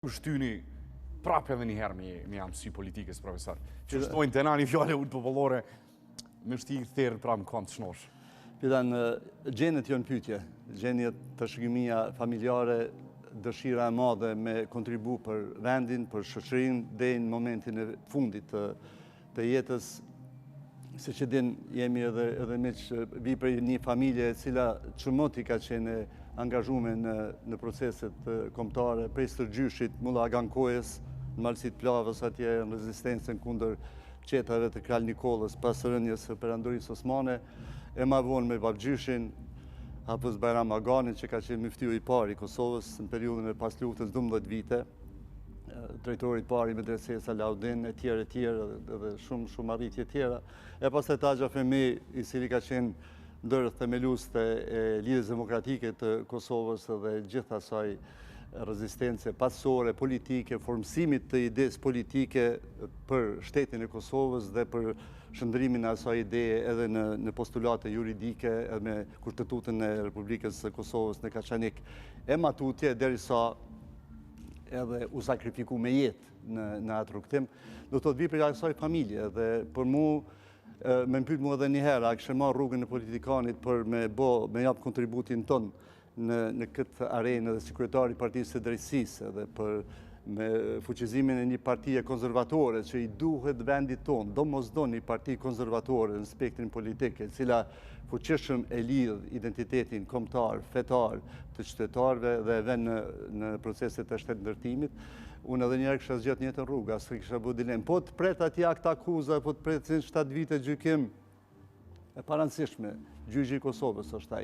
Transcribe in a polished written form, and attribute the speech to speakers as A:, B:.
A: Shtyni prapë edhe njëherë me amësi politikës, profesor. Që shtojnë të nani fjale ullë popullore, me shti thërë prapë në kam të shnosh.
B: Pidan, gjenët janë pytje. Gjenjet të shkimia familjare, dëshira e madhe me kontribu për vendin, për shoqërinë, dhe në momentin e fundit të jetës. Se që din, jemi edhe me që vi për një familje cila qëmoti ka qene angazhume në proceset kombëtare, prej Stërgjyshit, Mulla Agankojës, në Malësit Plavës, atje në rezistencën kundër qetave të Kralj Nikolës, pas rënjes së Perandorisë Osmane, e ma vonë me Babgjyshin, Hafëz Bajram Aganin, që ka qenë myftiu i parë i Kosovës në periudhën e pas luftës 12 vite, drejtori i parë i medresesë Alaudin, e tjerë, edhe shumë arritje tjera. E pas të Tagja Fehmi, i cili ka qenë ndër themelus të Lidhjes Demokratike të Kosovës dhe gjithë asaj rezistence pasore, politike, formësimit të ides politike për shtetin e Kosovës dhe për shëndrimin e asaj ideje edhe në postulate juridike edhe me Kushtetutën e Republikës së Kosovës në Kaçanik. E matutje, derisa edhe u sakrifiku me jetë në atë rrugtim, do të vi për asaj familje dhe për mu, me mpyt mu edhe njëherë, a kështë marrë rrugën e politikanit për me japë kontributin tonë në këtë arenë dhe si kryetari Partisë së Drejtësisë edhe për me fuqizimin e një partije konservatore që i duhet vendit tonë, do mos do një partije konservatore në spektrin politike, cila fuqishëm e lidh identitetin kombëtar, fetar të qytetarëve dhe edhe në proceset e shtetëndërtimit. Unë edhe njerë kësha zgjatë njëtë rruga, së kësha bu dilem. Po të pret ati akta akuza, po të pret 7 vite gjykim e parancishme, gjyqi i Kosovës është ai.